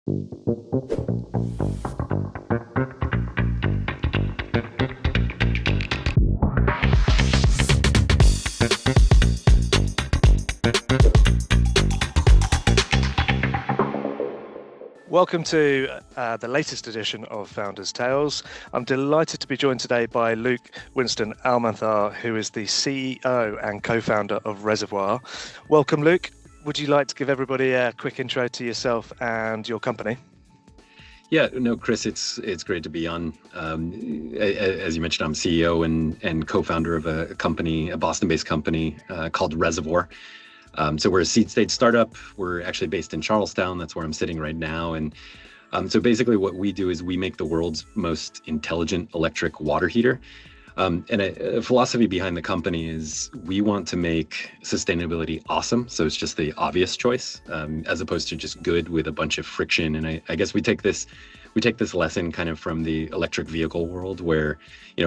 Welcome to the latest edition of Founders Tales. I'm delighted to be joined today by Luke Winston-Almanzar, who is the CEO and co-founder of Reservoir. Welcome, Luke. Would you like to give everybody a quick intro to yourself and your company? Yeah, no, Chris, it's great to be on. As you mentioned, I'm CEO and co-founder of a company, a Boston-based company called Reservoir. So we're a seed stage startup. We're actually based in Charlestown. That's where I'm sitting right now. And so basically what we do is we make the world's most intelligent electric water heater. And a philosophy behind the company is we want to make sustainability awesome. So it's just the obvious choice, as opposed to just good with a bunch of friction. And I guess we take this lesson kind of from the electric vehicle world where,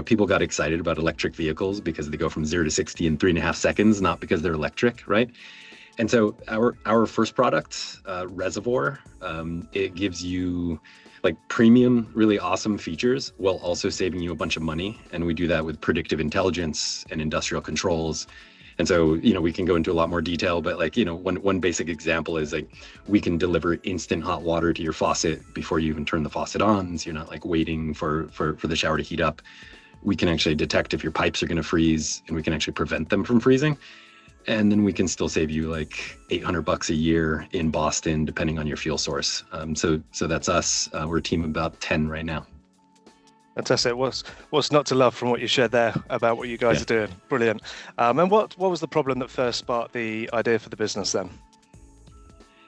people got excited about electric vehicles because they go from 0 to 60 in 3.5 seconds, not because they're electric, right? And so our first product, Reservoir, it gives you like premium, really awesome features while also saving you a bunch of money. And we do that with predictive intelligence and industrial controls. And so, we can go into a lot more detail, but one basic example is like we can deliver instant hot water to your faucet before you even turn the faucet on. So you're not like waiting for the shower to heat up. We can actually detect if your pipes are going to freeze, and we can actually prevent them from freezing. And then we can still save you like $800 a year in Boston, depending on your fuel source. So that's us. We're a team of about 10 right now. Fantastic. What's not to love from what you shared there about what you guys are doing? Brilliant. And what was the problem that first sparked the idea for the business then?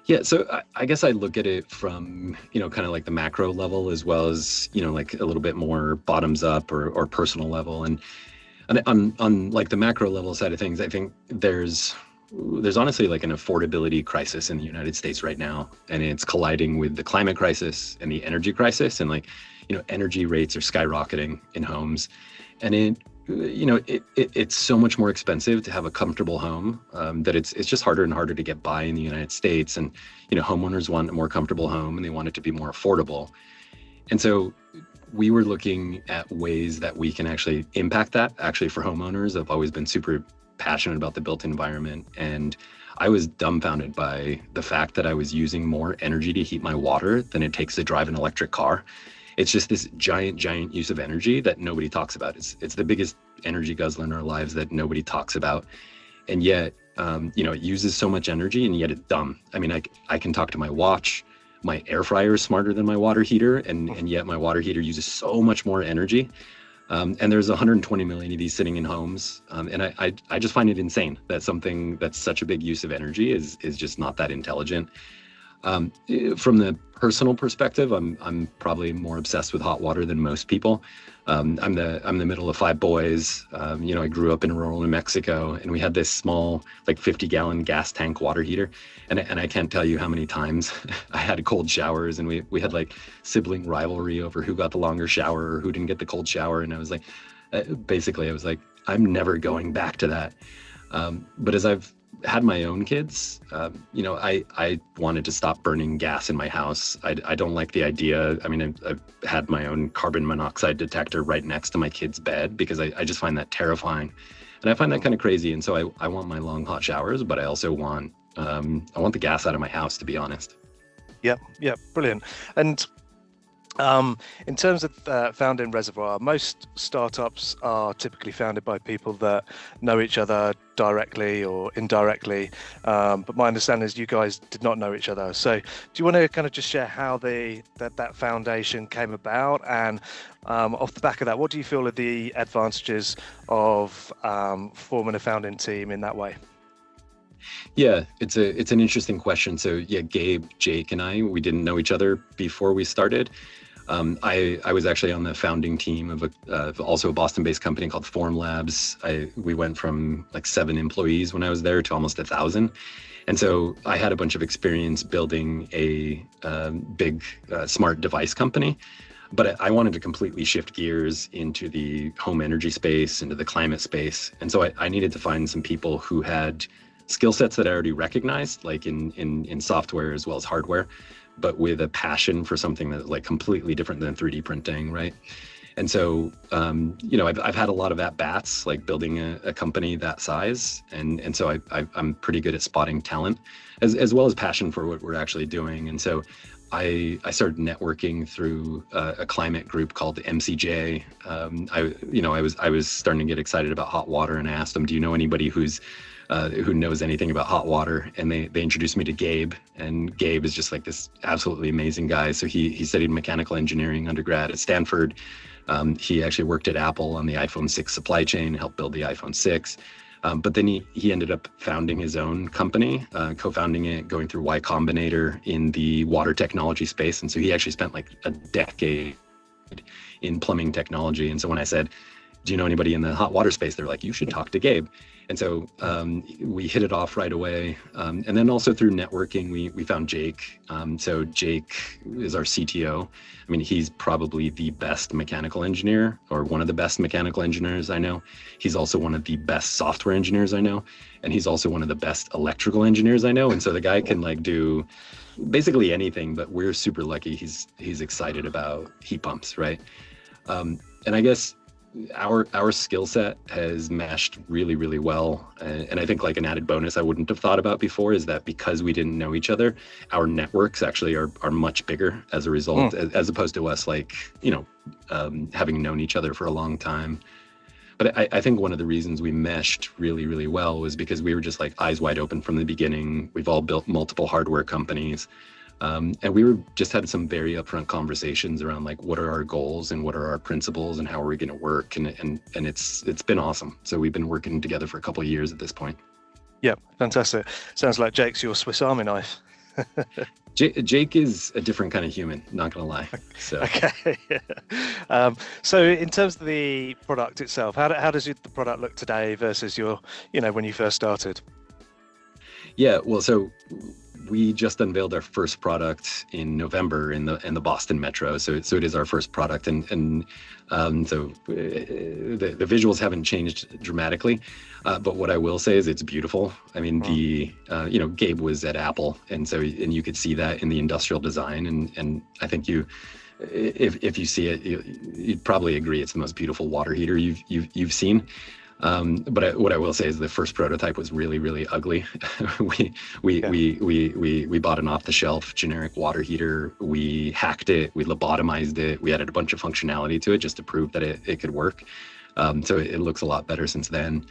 Yeah, so I guess I look at it from, kind of like the macro level as well as, like a little bit more bottoms up or personal level. And on like the macro level side of things, I think there's honestly like an affordability crisis in the United States right now, and it's colliding with the climate crisis and the energy crisis. And like, energy rates are skyrocketing in homes, and it's so much more expensive to have a comfortable home that it's just harder and harder to get by in the United States. And homeowners want a more comfortable home and they want it to be more affordable. And so we were looking at ways that we can actually impact that. Actually, for homeowners, I've always been super passionate about the built environment, and I was dumbfounded by the fact that I was using more energy to heat my water than it takes to drive an electric car. It's just this giant use of energy that nobody talks about. It's the biggest energy guzzler in our lives that nobody talks about. And yet, it uses so much energy, and yet it's dumb. I mean, I can talk to my watch. My air fryer is smarter than my water heater, and yet my water heater uses so much more energy. And there's 120 million of these sitting in homes. And I just find it insane that something that's such a big use of energy is just not that intelligent. From the personal perspective, I'm probably more obsessed with hot water than most people. I'm the middle of 5 boys. I grew up in rural New Mexico, and we had this small, like 50-gallon gas tank water heater. And I can't tell you how many times I had cold showers, and we had like sibling rivalry over who got the longer shower or who didn't get the cold shower. And I was like, I'm never going back to that. But as I've had my own kids, I wanted to stop burning gas in my house. I don't like the idea. I mean, I've had my own carbon monoxide detector right next to my kid's bed because I just find that terrifying. And I find that kind of crazy. And so I want my long hot showers, but I also want the gas out of my house, to be honest. Yeah, brilliant. And in terms of founding Reservoir, most startups are typically founded by people that know each other directly or indirectly. But my understanding is you guys did not know each other. So do you want to kind of just share how that foundation came about? And off the back of that, what do you feel are the advantages of forming a founding team in that way? Yeah, it's an interesting question. So yeah, Gabe, Jake, and we didn't know each other before we started. I was actually on the founding team of also a Boston-based company called Formlabs. We went from like 7 employees when I was there to almost 1,000. And so I had a bunch of experience building a big smart device company, but I wanted to completely shift gears into the home energy space, into the climate space. And so I needed to find some people who had skill sets that I already recognized, like in software as well as hardware, but with a passion for something that's like completely different than 3D printing, right? And so, I've had a lot of at-bats, like building a company that size. And so I'm pretty good at spotting talent as well as passion for what we're actually doing. And so I started networking through a climate group called the MCJ. I was starting to get excited about hot water, and I asked them, do you know anybody who knows anything about hot water? And they introduced me to Gabe, and Gabe is just like this absolutely amazing guy. So he studied mechanical engineering undergrad at Stanford. He actually worked at Apple on the iPhone 6 supply chain, helped build the iPhone 6. But then he ended up founding his own company, co-founding it, going through Y Combinator in the water technology space. And so he actually spent like a decade in plumbing technology. And so when I said, do you know anybody in the hot water space? They're like, you should talk to Gabe. And so we hit it off right away. And then also through networking, we found Jake. So Jake is our CTO. I mean, he's probably the best mechanical engineer, or one of the best mechanical engineers I know. He's also one of the best software engineers I know. And he's also one of the best electrical engineers I know. And so the guy can like do basically anything, but we're super lucky. He's excited about heat pumps, right? And I guess our skill set has meshed really, really well. And I think like an added bonus I wouldn't have thought about before is that because we didn't know each other, our networks actually are much bigger as a result, as opposed to us like, having known each other for a long time. But I think one of the reasons we meshed really, really well was because we were just like eyes wide open from the beginning. We've all built multiple hardware companies. And we just had some very upfront conversations around like, what are our goals and what are our principles and how are we going to work? And it's been awesome. So we've been working together for a couple of years at this point. Yeah, fantastic. Sounds like Jake's your Swiss Army knife. Jake is a different kind of human, not gonna lie. So. Okay. So in terms of the product itself, how does the product look today versus when you first started? Yeah, well, so we just unveiled our first product in November in the Boston Metro. So it is our first product, and so the visuals haven't changed dramatically, but what I will say is it's beautiful. I mean, Gabe was at Apple, and you could see that in the industrial design, and I think if you see it, you'd probably agree it's the most beautiful water heater you've seen. But what I will say is the first prototype was really, really ugly. We bought an off-the-shelf generic water heater. We hacked it. We lobotomized it. We added a bunch of functionality to it just to prove that it could work. So it looks a lot better since then.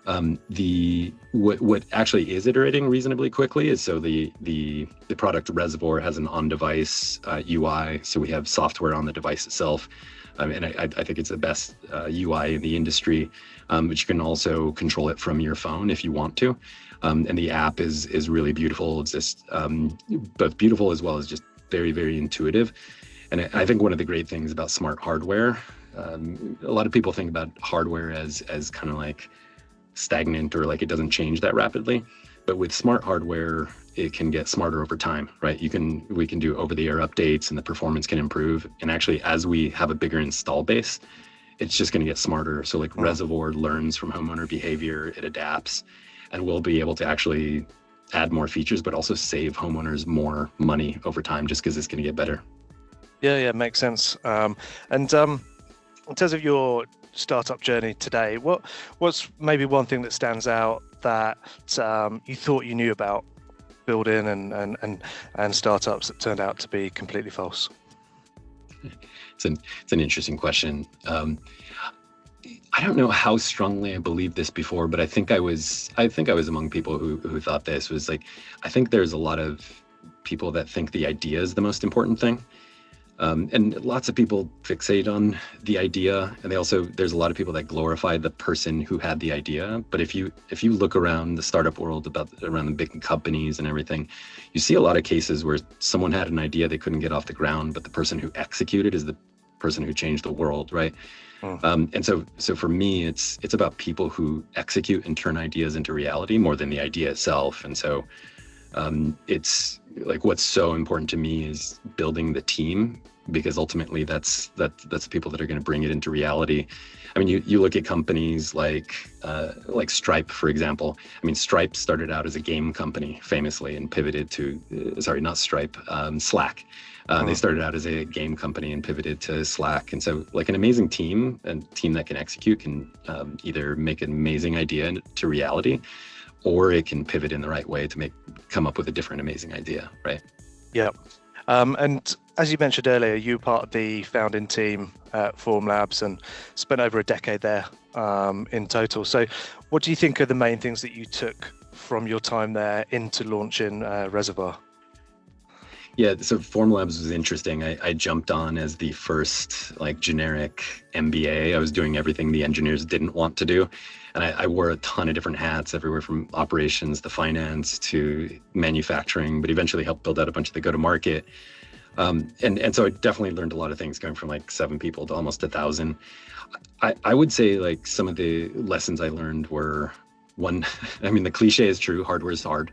What actually is iterating reasonably quickly is the product Reservoir has an on-device UI. So we have software on the device itself. And I think it's the best UI in the industry, but you can also control it from your phone if you want to. And the app is really beautiful. It's just both beautiful as well as just very, very intuitive. And I think one of the great things about smart hardware, a lot of people think about hardware as kind of like stagnant or like it doesn't change that rapidly. But with smart hardware, it can get smarter over time, right? We can do over-the-air updates and the performance can improve. And actually, as we have a bigger install base, it's just going to get smarter. So like Reservoir learns from homeowner behavior, it adapts, and we'll be able to actually add more features, but also save homeowners more money over time just because it's going to get better. Yeah, makes sense. And in terms of your startup journey today, what's maybe one thing that stands out that you thought you knew about building and startups that turned out to be completely false? It's an interesting question. I don't know how strongly I believed this before, but I think I was among people who thought this was like, I think there's a lot of people that think the idea is the most important thing. And lots of people fixate on the idea, and there's a lot of people that glorify the person who had the idea. But if you look around the startup world, around the big companies and everything, you see a lot of cases where someone had an idea they couldn't get off the ground, but the person who executed is the person who changed the world, right? And so for me, it's about people who execute and turn ideas into reality more than the idea itself. And so it's like what's so important to me is building the team, because ultimately that's the people that are going to bring it into reality. I mean, you look at companies like Stripe, for example. I mean, Stripe started out as a game company famously and pivoted to, sorry, not Stripe, Slack. They started out as a game company and pivoted to Slack. And so like an amazing team, and team that can execute, can either make an amazing idea to reality, or it can pivot in the right way to come up with a different amazing idea, right? Yeah. And as you mentioned earlier, you were part of the founding team at Formlabs and spent over a decade there in total. So what do you think are the main things that you took from your time there into launching Reservoir? Yeah, so Formlabs was interesting. I jumped on as the first like generic MBA. I was doing everything the engineers didn't want to do. And I wore a ton of different hats, everywhere from operations to finance to manufacturing, but eventually helped build out a bunch of the go-to-market. And so I definitely learned a lot of things, going from like 7 people to almost 1,000. I would say like some of the lessons I learned were, one, I mean, the cliche is true, hardware is hard.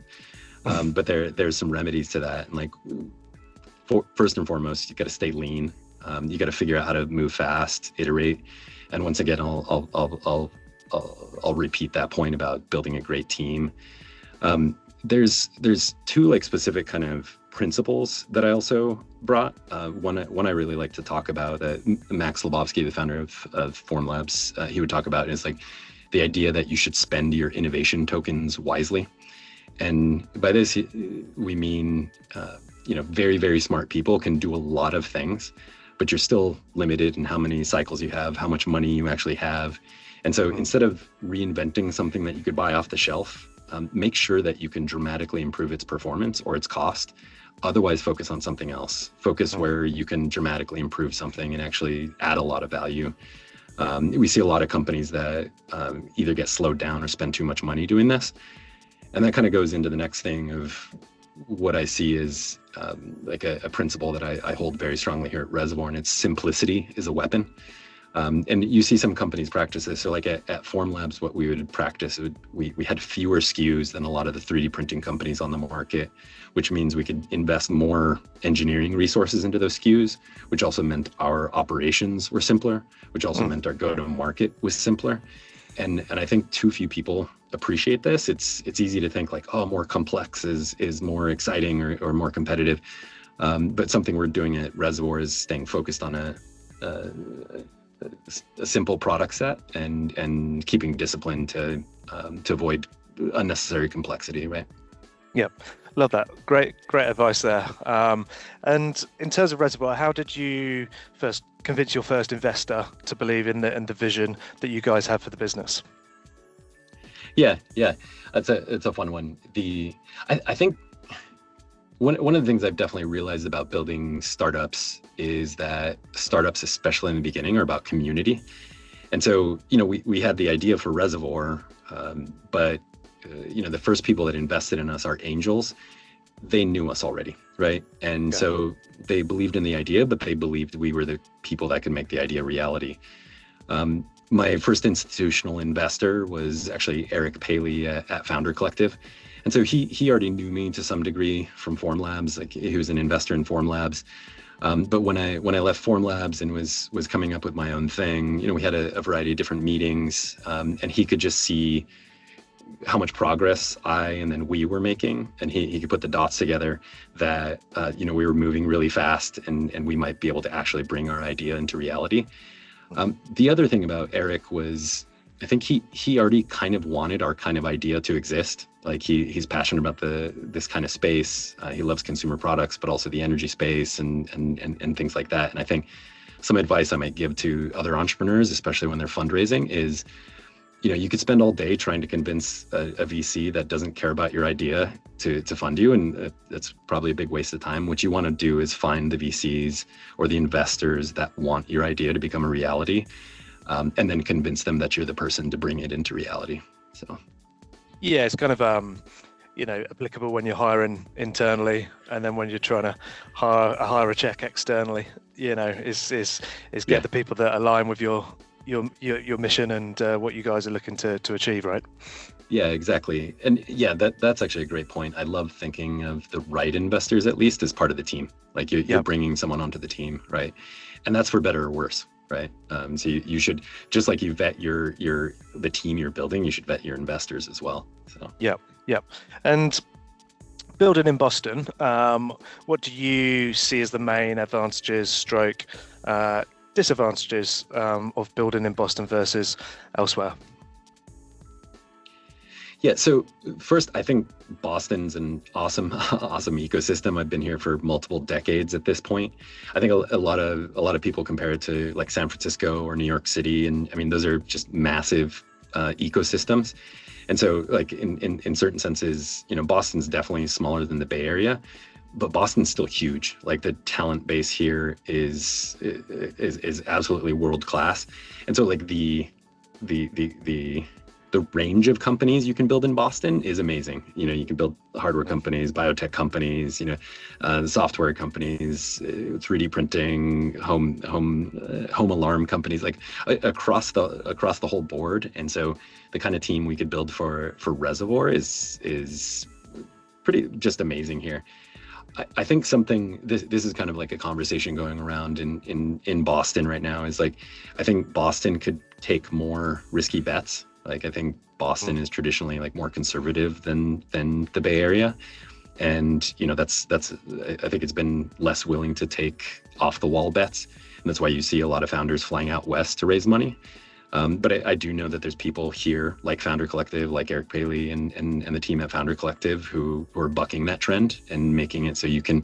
But there's some remedies to that. And like, first and foremost, you got to stay lean. You got to figure out how to move fast, iterate. And once again, I'll repeat that point about building a great team. There's 2 like specific kind of principles that I also brought. One I really like to talk about, Max Lebowski, the founder of Formlabs, he would talk about is like the idea that you should spend your innovation tokens wisely. And by this, we mean, very, very smart people can do a lot of things, but you're still limited in how many cycles you have, how much money you actually have. And so instead of reinventing something that you could buy off the shelf, make sure that you can dramatically improve its performance or its cost. Otherwise, focus on something else. Focus where you can dramatically improve something and actually add a lot of value. We see a lot of companies that either get slowed down or spend too much money doing this. And that kind of goes into the next thing of what I see is like a principle that I hold very strongly here at Reservoir, and it's simplicity is a weapon. And you see some companies practice this. So like at Formlabs, what we would practice, we had fewer SKUs than a lot of the 3D printing companies on the market, which means we could invest more engineering resources into those SKUs, which also meant our operations were simpler, which also meant our go-to-market was simpler. And I think too few people appreciate this. It's easy to think like, oh, more complex is more exciting or more competitive. But something we're doing at Reservoir is staying focused on a simple product set and keeping discipline to avoid unnecessary complexity, right? Yep, love that. Great advice there. And in terms of Reservoir, how did you first convince your first investor to believe in the vision that you guys have for the business? Yeah, it's a fun one. I think one of the things I've definitely realized about building startups is that startups, especially in the beginning, are about community. And so, we had the idea for Reservoir, but the first people that invested in us, our angels, they knew us already, right? And so they believed in the idea, but they believed we were the people that could make the idea reality. My first institutional investor was actually Eric Paley at Founder Collective. And so he already knew me to some degree from Formlabs. Like he was an investor in Formlabs. But when I left Formlabs and was coming up with my own thing, we had a variety of different meetings, and he could just see how much progress I and then we were making, and he could put the dots together that we were moving really fast and we might be able to actually bring our idea into reality. The other thing about Eric was, I think he already kind of wanted our kind of idea to exist. Like he's passionate about this kind of space. He loves consumer products, but also the energy space and things like that. And I think some advice I might give to other entrepreneurs, especially when they're fundraising, is you could spend all day trying to convince a VC that doesn't care about your idea to fund you, and that's probably a big waste of time. What you want to do is find the VCs or the investors that want your idea to become a reality, and then convince them that you're the person to bring it into reality. So, yeah, it's kind of applicable when you're hiring internally, and then when you're trying to hire a check externally. Is get the people that align with your mission and what you guys are looking to achieve, right? Yeah, exactly. And yeah, that's actually a great point. I love thinking of the right investors at least as part of the team. Like you're Yep. bringing someone onto the team, right? And that's for better or worse, right? So you should, just like you vet the team you're building, you should vet your investors as well. So Yep. Yep. And building in Boston, what do you see as the main advantages, stroke, disadvantages of building in Boston versus elsewhere? yeah, so first, I think Boston's an awesome, awesome ecosystem. I've been here for multiple decades at this point. I think a lot of people compare it to like San Francisco or New York City, and I mean those are just massive ecosystems. And so, like in certain senses, Boston's definitely smaller than the Bay Area, but Boston's still huge. Like the talent base here is absolutely world class. And so, like the range of companies you can build in Boston is amazing. You can build hardware companies, biotech companies, software companies, 3D printing, home alarm companies, like across the whole board. And so the kind of team we could build for Reservoir is pretty just amazing here. I think this is kind of like a conversation going around in Boston right now, is like, I think Boston could take more risky bets. Like I think Boston is traditionally like more conservative than the Bay Area. And that's I think it's been less willing to take off the wall bets. And that's why you see a lot of founders flying out west to raise money. But I do know that there's people here like Founder Collective, like Eric Paley and the team at Founder Collective who are bucking that trend and making it so you can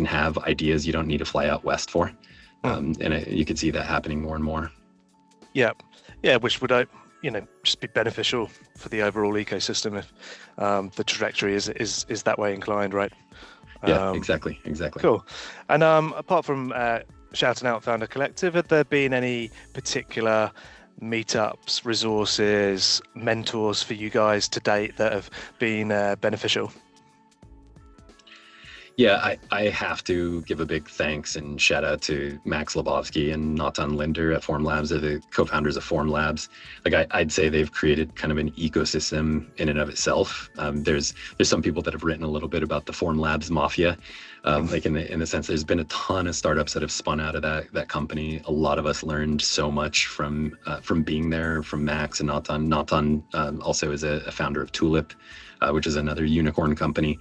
have ideas you don't need to fly out west for. You could see that happening more and more. Yeah, which would just be beneficial for the overall ecosystem if the trajectory is that way inclined, right? Yeah, exactly. Cool. And apart from shouting out Founder Collective, have there been any particular meetups, resources, mentors for you guys to date that have been beneficial? Yeah, I have to give a big thanks and shout out to Max Lebowski and Natan Linder at Formlabs. They're the co-founders of Formlabs. Like I'd say they've created kind of an ecosystem in and of itself. There's some people that have written a little bit about the Formlabs mafia, like in the sense there's been a ton of startups that have spun out of that company. A lot of us learned so much from being there, from Max and Natan. Natan also is a founder of Tulip, which is another unicorn company.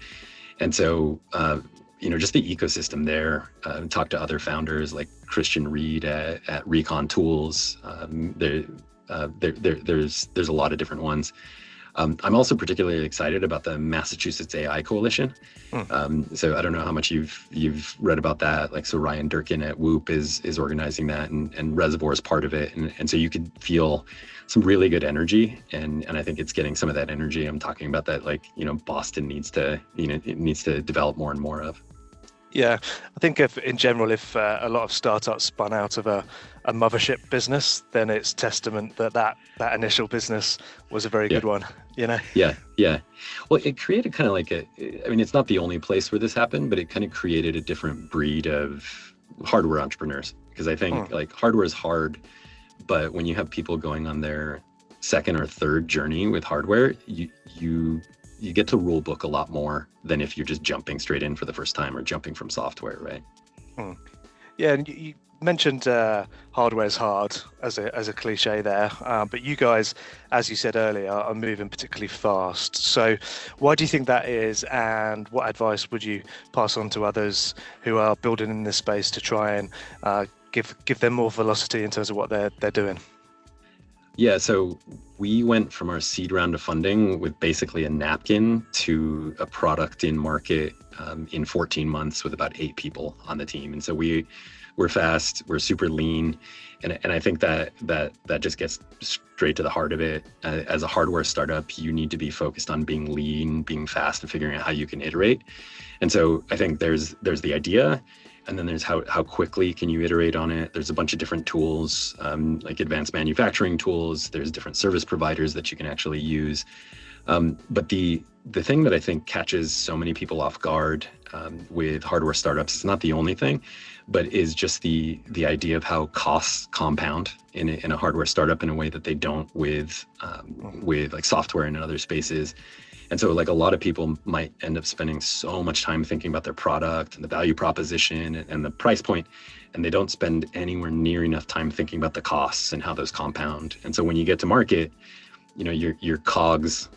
And so, just the ecosystem there, talk to other founders like Christian Reed at Recon Tools. There's a lot of different ones. I'm also particularly excited about the Massachusetts AI Coalition. So I don't know how much you've read about that. Like, so Ryan Durkin at Whoop is organizing that, and Reservoir is part of it. And so you could feel some really good energy, and I think it's getting some of that energy I'm talking about that, like, Boston needs to develop more and more of. Yeah, I think if a lot of startups spun out of a mothership business, then it's testament that initial business was a very good one, Yeah. Well, it created kind of like it's not the only place where this happened, but it kind of created a different breed of hardware entrepreneurs. Because I think like hardware is hard, but when you have people going on their second or third journey with hardware, you get to rule book a lot more than if you're just jumping straight in for the first time or jumping from software, right? Yeah, and you mentioned hardware is hard as a cliche there, but you guys, as you said earlier, are moving particularly fast. So why do you think that is, and what advice would you pass on to others who are building in this space to try and give them more velocity in terms of what they're doing? Yeah, so we went from our seed round of funding with basically a napkin to a product in market in 14 months with about 8 people on the team. And so we're fast, we're super lean. And I think that just gets straight to the heart of it. As a hardware startup, you need to be focused on being lean, being fast, and figuring out how you can iterate. And so I think there's the idea, and then there's how quickly can you iterate on it. There's a bunch of different tools, like advanced manufacturing tools. There's different service providers that you can actually use. But the the thing that I think catches so many people off guard with hardware startups, it's not the only thing, but is just the idea of how costs compound in a hardware startup in a way that they don't with like software and in other spaces. And so like a lot of people might end up spending so much time thinking about their product and the value proposition and the price point, and they don't spend anywhere near enough time thinking about the costs and how those compound. And so when you get to market, you know, your cogs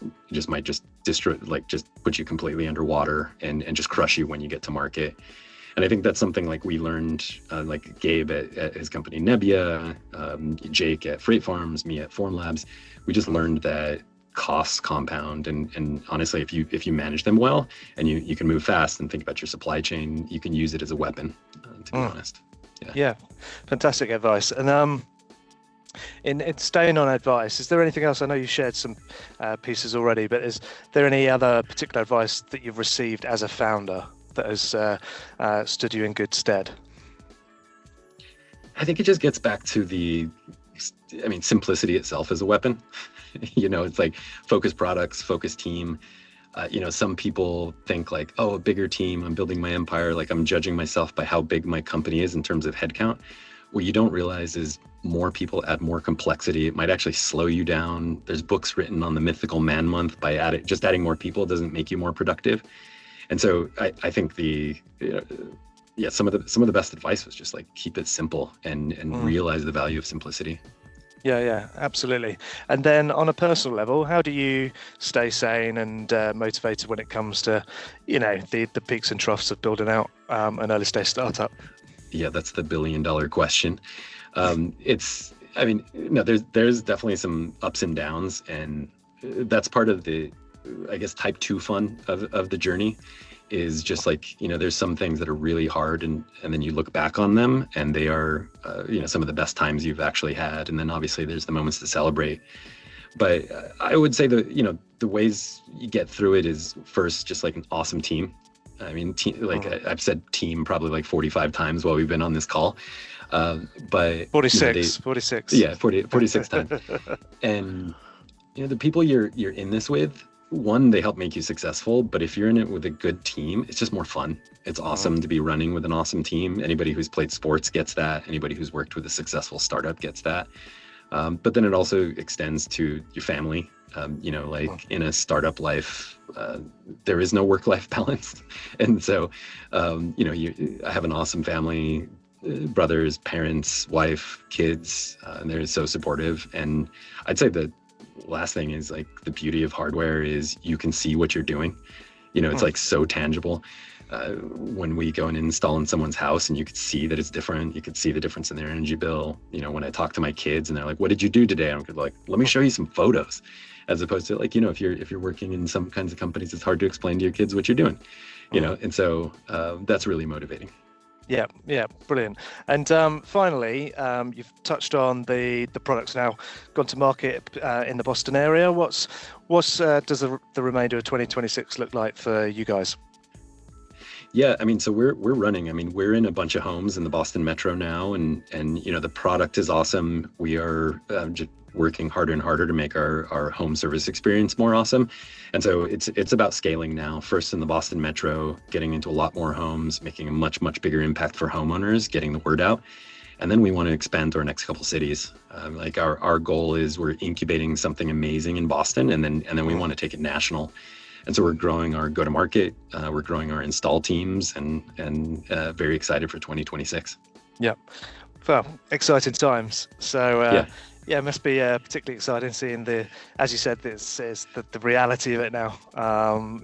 might destroy, like just put you completely underwater and just crush you when you get to market. And I think that's something like we learned, like Gabe at his company Nebbia, Jake at Freight Farms, me at Formlabs. We just learned that costs compound, and honestly, if you manage them well and you can move fast and think about your supply chain, you can use it as a weapon, to be honest. Yeah, fantastic advice. And in staying on advice, is there anything else? I know you shared some pieces already, but is there any other particular advice that you've received as a founder that has stood you in good stead? I think it just gets back to simplicity itself is a weapon. You know, it's like focused products, focused team. You know, some people think like, oh, a bigger team, I'm building my empire, like I'm judging myself by how big my company is in terms of headcount. What you don't realize is more people add more complexity. It might actually slow you down. There's books written on the mythical man month by adding more people doesn't make you more productive. And so I think some of the best advice was just like keep it simple and realize the value of simplicity. Yeah, absolutely. And then on a personal level, how do you stay sane and motivated when it comes to, you know, the peaks and troughs of building out an early stage startup? Yeah, that's the $1 billion question. There's definitely some ups and downs, and that's part of the, I guess, type 2 fun of the journey. Is just like, you know, there's some things that are really hard and then you look back on them and they are, some of the best times you've actually had. And then obviously there's the moments to celebrate. But I would say the ways you get through it is first, just like an awesome team. I mean, I've said team probably like 45 times while we've been on this call. But 46. Yeah, 46 times. And, you know, the people you're in this with, one, they help make you successful, but if you're in it with a good team, it's just more fun. It's awesome to be running with an awesome team. Anybody who's played sports gets that. Anybody who's worked with a successful startup gets that. But then it also extends to your family. In a startup life, there is no work-life balance. And so, I have an awesome family, brothers, parents, wife, kids, and they're so supportive. And I'd say the last thing is like the beauty of hardware is you can see what you're doing. You know, it's like so tangible. When we go and install in someone's house and you could see that it's different, you could see the difference in their energy bill. You know, when I talk to my kids and they're like, what did you do today? I'm like, let me show you some photos. As opposed to like, you know, if you're working in some kinds of companies, it's hard to explain to your kids what you're doing, you know? And so that's really motivating. Yeah, brilliant. And finally, you've touched on the products now gone to market in the Boston area. What's does the remainder of 2026 look like for you guys? Yeah, I mean, so we're running. I mean, we're in a bunch of homes in the Boston Metro now, and you know, the product is awesome. We are just working harder and harder to make our home service experience more awesome. And so it's about scaling now, first in the Boston Metro, getting into a lot more homes, making a much bigger impact for homeowners, getting the word out. And then we want to expand to our next couple cities. Like our goal is we're incubating something amazing in Boston, and then we want to take it national. And so we're growing our go-to-market, we're growing our install teams, and very excited for 2026. Yeah, well, exciting times. So yeah, it must be particularly exciting seeing as you said, this is the reality of it now.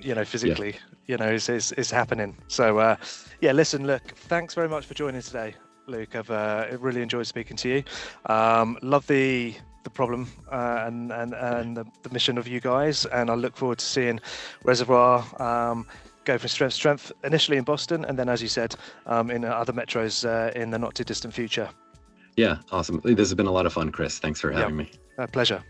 You know, physically, you know, is happening. So listen, look, thanks very much for joining today, Luke. I've really enjoyed speaking to you. Love the problem and the mission of you guys, and I look forward to seeing Reservoir go from strength to strength, initially in Boston, and then, as you said, in other metros in the not too distant future. Yeah, awesome. This has been a lot of fun, Chris. Thanks for having me. Pleasure.